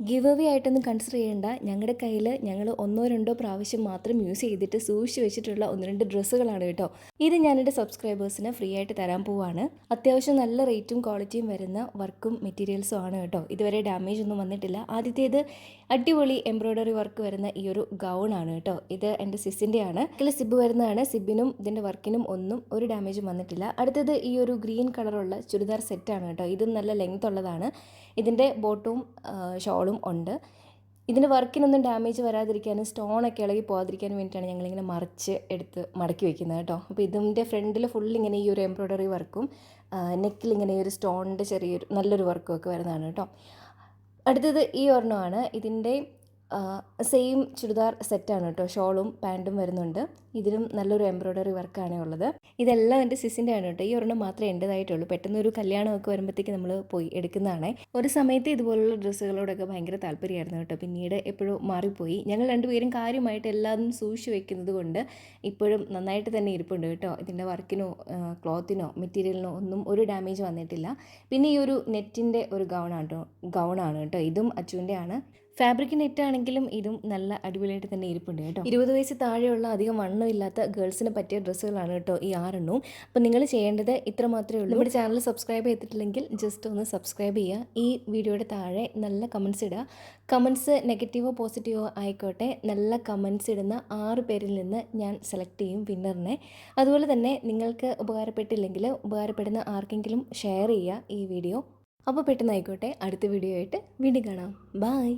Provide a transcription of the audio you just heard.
Give away ആയിട്ടൊന്നും consider ചെയ്യേണ്ട. ഞങ്ങളുടെ കയ്യിൽ ഞങ്ങൾ ഒന്നോ രണ്ടോ പ്രാവശ്യം മാത്രം യൂസ് ചെയ്തിട്ട് സൂക്ഷിച്ച് വെച്ചിട്ടുള്ള ഒന്ന് രണ്ട് ഡ്രസ്സുകളാണ് കേട്ടോ. ഇത് ഞാനെൻ്റെ സബ്സ്ക്രൈബേഴ്സിന് ഫ്രീ ആയിട്ട് തരാൻ പോവാണ്. അത്യാവശ്യം നല്ല റേറ്റും ക്വാളിറ്റിയും വരുന്ന വർക്കും മെറ്റീരിയൽസും ആണ് കേട്ടോ. ഇതുവരെ ഡാമേജ് ഒന്നും വന്നിട്ടില്ല. ആദ്യത്തേത് അടിപൊളി എംബ്രോയ്ഡറി വർക്ക് വരുന്ന ഈ ഒരു ഗൗൺ ആണ് കേട്ടോ. ഇത് എൻ്റെ സിസിൻ്റെ ആണ്. ഇതിൽ സിബ് വരുന്നതാണ്. സിബിനും ഇതിൻ്റെ വർക്കിനും ഒന്നും ഒരു ഡാമേജും വന്നിട്ടില്ല. അടുത്തത് ഈ ഒരു ഗ്രീൻ കളറുള്ള ചുരിദാർ സെറ്റാണ് കേട്ടോ. ഇതും നല്ല ലെങ്ത് ഉള്ളതാണ്. ഇതിൻ്റെ ബോട്ടവും ഷോളും ഉണ്ട്. ഇതിൻ്റെ വർക്കിനൊന്നും ഡാമേജ് വരാതിരിക്കാനും സ്റ്റോണൊക്കെ ഇളകി പോകാതിരിക്കാനും വേണ്ടിയിട്ടാണ് ഞങ്ങളിങ്ങനെ മറിച്ച് എടുത്ത് മടക്കി വെക്കുന്നത് കേട്ടോ. അപ്പോൾ ഇതിൻ്റെ ഫ്രണ്ടിൽ ഫുൾ ഇങ്ങനെ ഈ ഒരു എംബ്രോയ്ഡറി വർക്കും നെക്കിൽ ഇങ്ങനെ ഈ ഒരു സ്റ്റോണിൻ്റെ ചെറിയൊരു നല്ലൊരു വർക്കും ഒക്കെ വരുന്നതാണ് കേട്ടോ. അടുത്തത് ഈ ഒരെണ്ണമാണ്. ഇതിൻ്റെ സെയിം ചുരിദാർ സെറ്റാണ് കേട്ടോ. ഷോളും പാൻറ്റും വരുന്നുണ്ട്. ഇതിലും നല്ലൊരു എംബ്രോയ്ഡറി വർക്കാണ് ഉള്ളത്. ഇതെല്ലാം എൻ്റെ സിസിൻ്റെ ആണ് കേട്ടോ. ഈ ഒരെണ്ണം മാത്രമേ എൻ്റെതായിട്ടുള്ളൂ. പെട്ടെന്ന് ഒരു കല്യാണമൊക്കെ വരുമ്പോഴത്തേക്ക് നമ്മൾ പോയി എടുക്കുന്നതാണ്. ഒരു സമയത്ത് ഇതുപോലുള്ള ഡ്രസ്സുകളോടൊക്കെ ഭയങ്കര താല്പര്യമായിരുന്നു കേട്ടോ. പിന്നീട് എപ്പോഴും മാറിപ്പോയി. ഞങ്ങൾ രണ്ടുപേരും കാര്യമായിട്ട് എല്ലാം സൂക്ഷിച്ച് വെക്കുന്നത് കൊണ്ട് ഇപ്പോഴും നന്നായിട്ട് തന്നെ ഇരിപ്പുണ്ട് കേട്ടോ. ഇതിൻ്റെ വർക്കിനോ ക്ലോത്തിനോ മെറ്റീരിയലിനോ ഒന്നും ഒരു ഡാമേജ് വന്നിട്ടില്ല. പിന്നെ ഈ ഒരു നെറ്റിൻ്റെ ഒരു ഗൗണാണ് കേട്ടോ. ഇതും അച്ചുവിൻ്റെ ആണ്. ഫാബ്രിക് നെറ്റ് ആണെങ്കിലും ഇതും നല്ല അടിപൊളിയായിട്ട് തന്നെ ഇരിപ്പുണ്ട് കേട്ടോ. 20 വയസ്സ് താഴെയുള്ള അധികം വണ്ണമില്ലാത്ത ഗേൾസിന് പറ്റിയ ഡ്രസ്സുകളാണ് കേട്ടോ ഈ 6 അപ്പോൾ നിങ്ങൾ ചെയ്യേണ്ടത് ഇത്ര മാത്രമേ ഉള്ളൂ. നമ്മുടെ ചാനൽ സബ്സ്ക്രൈബ് ചെയ്തിട്ടില്ലെങ്കിൽ ജസ്റ്റ് ഒന്ന് സബ്സ്ക്രൈബ് ചെയ്യുക. ഈ വീഡിയോയുടെ താഴെ നല്ല കമൻസ് ഇടുക. കമൻസ് നെഗറ്റീവോ പോസിറ്റീവോ ആയിക്കോട്ടെ, നല്ല കമൻസ് ഇടുന്ന 6 പേരിൽ നിന്ന് ഞാൻ സെലക്ട് ചെയ്യും വിന്നറിനെ. അതുപോലെ തന്നെ നിങ്ങൾക്ക് ഉപകാരപ്പെട്ടില്ലെങ്കിൽ ഉപകാരപ്പെടുന്ന ആർക്കെങ്കിലും ഷെയർ ചെയ്യുക ഈ വീഡിയോ. അപ്പോൾ പെട്ടെന്നായിക്കോട്ടെ, അടുത്ത വീഡിയോ ആയിട്ട് വീണ്ടും കാണാം. ബൈ.